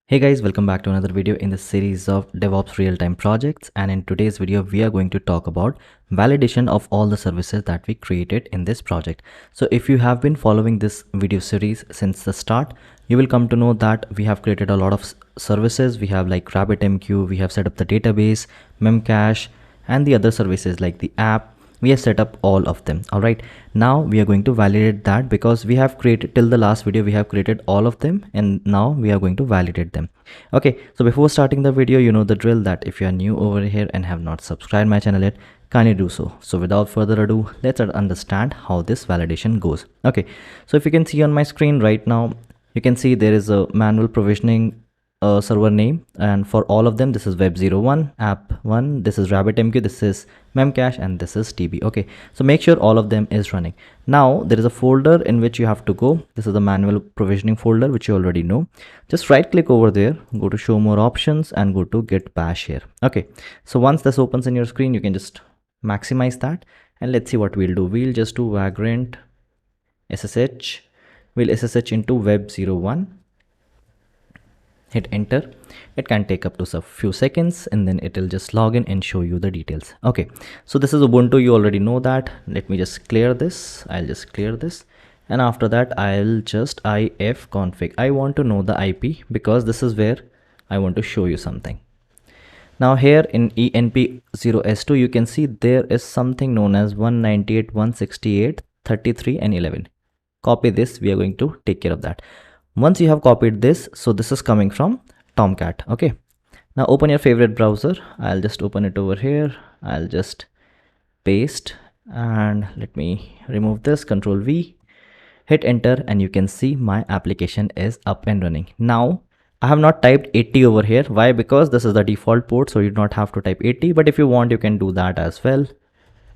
Hey guys, welcome back to another video in the series of DevOps real-time projects, and in today's video we are going to talk about validation of all the services that we created in this project. So if you have been following this video series since the start, you will come to know that we have created a lot of services. We have like RabbitMQ, we have set up the database, Memcache, and the other services like the app. We have set up all of them. All right, now we are going to validate that because we have created till the last video we have created all of them, and now we are going to validate them. Okay, so before starting the video, you know the drill, that if you are new over here and have not subscribed my channel yet, kindly do so. So without further ado, let's understand how this validation goes. Okay, so if you can see on my screen right now, you can see there is a manual provisioning server name, and for all of them this is web01, app1, this is RabbitMQ, this is Memcache, and this is TB. Okay, so make sure all of them is running. Now there is a folder in which you have to go. This is the manual provisioning folder which you already know. Just right click over there, go to show more options and go to git bash here. Okay, so once this opens in your screen, you can just maximize that, and let's see what we'll do. We'll just do vagrant ssh, we'll ssh into web01, hit enter. It can take up to a few seconds, and then it will just log in and show you the details. Okay, so this is Ubuntu, you already know that. Let me just clear this. I'll just clear this, and after that I'll just ifconfig. I want to know the IP because this is where I want to show you something. Now here in enp0s2 you can see there is something known as 198.168.33 and 11. Copy this, we are going to take care of that. Once you have copied this, so this is coming from Tomcat. Okay, now open your favorite browser. I'll just open it over here. I'll just paste, and let me remove this, Control V, hit enter, and you can see my application is up and running. Now I have not typed 80 over here. Why? Because this is the default port, so you do not have to type 80, but if you want you can do that as well.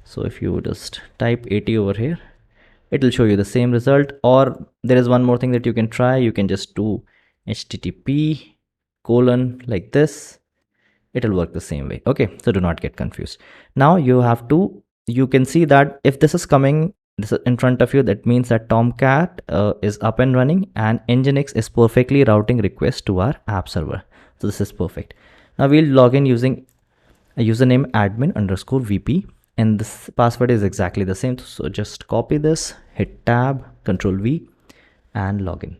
So if you just type 80 over here, it will show you the same result. Or there is one more thing that you can try. You can just do http colon like this. It will work the same way. Okay, so do not get confused. Now you can see that if this is coming, this is in front of you, that means that Tomcat is up and running, and Nginx is perfectly routing requests to our app server. So this is perfect. Now we'll log in using a username admin_vp, and this password is exactly the same. So just copy this, hit tab, Control V, and login.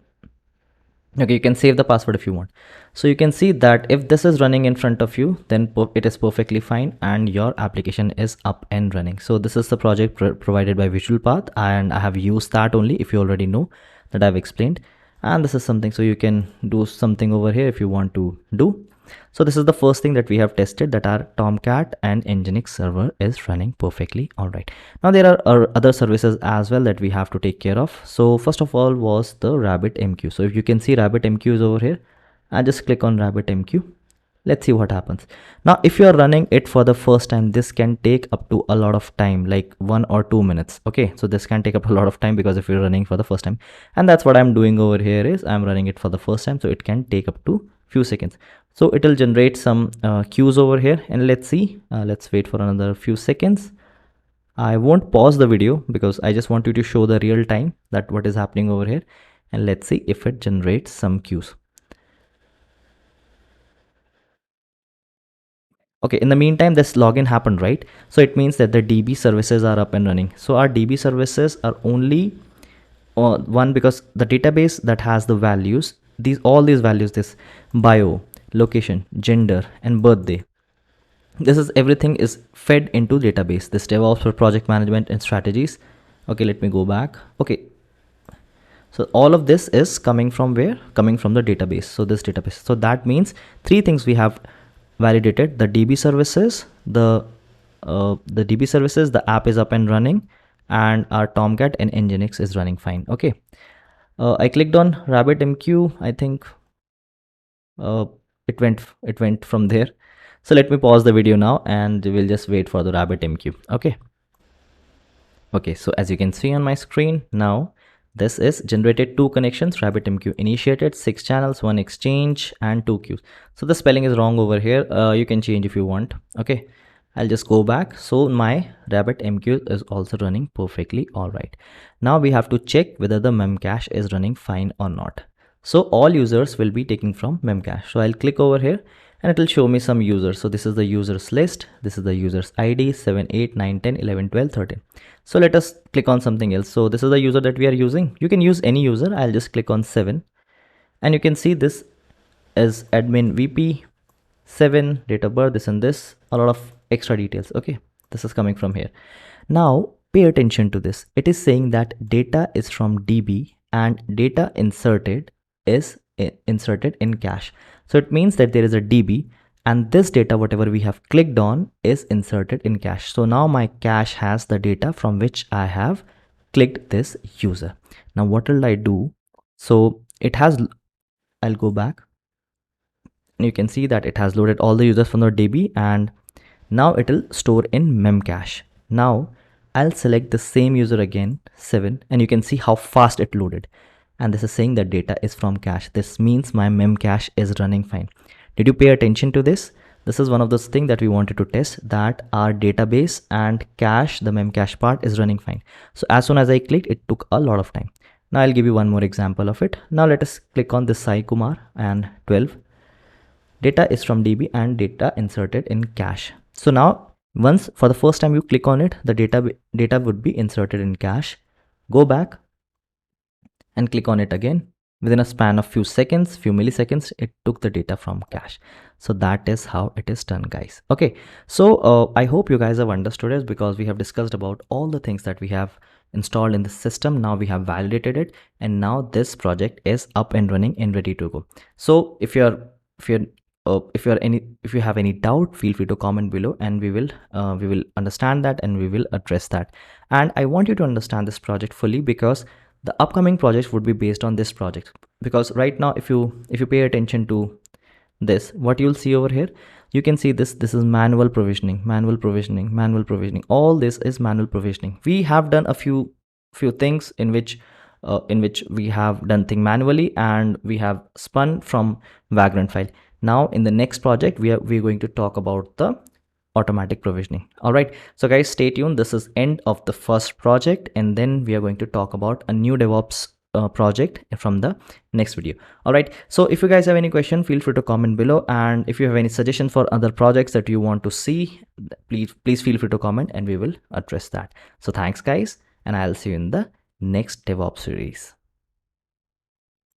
Okay, you can save the password if you want. So you can see that if this is running in front of you, then it is perfectly fine and your application is up and running. So this is the project provided by Visual Path, and I have used that only. If you already know that, I've explained, and this is something, so you can do something over here if you want to do. So this is the first thing that we have tested, that our Tomcat and Nginx server is running perfectly. All right, now there are other services as well that we have to take care of. So first of all was the RabbitMQ. So if you can see RabbitMQ is over here, I just click on RabbitMQ. Let's see what happens. Now if you are running it for the first time, this can take up to a lot of time, like 1 or 2 minutes. Okay, so this can take up a lot of time because if you're running for the first time, and that's what I'm doing over here, is I'm running it for the first time, so it can take up to few seconds. So it will generate some queues over here, and let's see, let's wait for another few seconds. I won't pause the video because I just want you to show the real time that what is happening over here, and let's see if it generates some queues. Okay, in the meantime this login happened, right? So it means that the DB services are up and running. So our DB services are only one, because the database that has the values, all these values, this bio, location, gender, and birthday, this is everything is fed into database, this DevOps for project management and strategies. Okay, let me go back. Okay, so all of this is coming from where? Coming from the database. So this database, so that means three things we have validated: the DB services, the DB services, the app is up and running, and our Tomcat and Nginx is running fine. Okay, I clicked on RabbitMQ. I think it went from there. So let me pause the video now, and we'll just wait for the RabbitMQ. Okay, so as you can see on my screen now, this is generated 2 connections. RabbitMQ initiated 6 channels, 1 exchange, and 2 queues. So the spelling is wrong over here. You can change if you want. Okay, I'll just go back. So my RabbitMQ is also running perfectly all right. Now we have to check whether the Memcache is running fine or not. So all users will be taken from memcache. So I'll click over here and it will show me some users. So this is the users list. This is the users ID 7, 8, 9, 10, 11, 12, 13. So let us click on something else. So this is the user that we are using. You can use any user. I'll just click on 7 and you can see this is admin VP 7, date of birth, this and this, a lot of extra details. Okay, this is coming from here. Now pay attention to this. It is saying that data is from DB and data inserted is inserted in cache. So it means that there is a DB and this data, whatever we have clicked on, is inserted in cache. So now my cache has the data from which I have clicked this user. Now what will I do? So it has, I'll go back and you can see that it has loaded all the users from the DB and now it will store in memcache. Now I'll select the same user again, 7, and you can see how fast it loaded. And this is saying that data is from cache. This means my memcache is running fine. Did you pay attention to this? This is one of those things that we wanted to test, that our database and cache, the memcache part, is running fine. So as soon as I clicked, it took a lot of time. Now I'll give you one more example of it. Now let us click on this Sai Kumar and 12. Data is from DB and data inserted in cache. So now once for the first time you click on it, the data would be inserted in cache. Go back and click on it again. Within a span of few seconds, few milliseconds, it took the data from cache. So that is how it is done, guys. Okay, so I hope you guys have understood it, because we have discussed about all the things that we have installed in the system. Now we have validated it, and now this project is up and running and ready to go. So if you have any doubt, feel free to comment below, and we will understand that and we will address that. And I want you to understand this project fully, because the upcoming projects would be based on this project. Because right now, if you pay attention to this, what you'll see over here, you can see this is manual provisioning. All this is manual provisioning. We have done a few things in which we have done thing manually, and we have spun from Vagrant file. Now in the next project, we're going to talk about the automatic provisioning. All right, so guys, stay tuned. This is end of the first project, and then we are going to talk about a new DevOps project from the next video. All right, so if you guys have any question, feel free to comment below, and if you have any suggestion for other projects that you want to see, please feel free to comment and we will address that. So thanks guys, and I'll see you in the next DevOps series.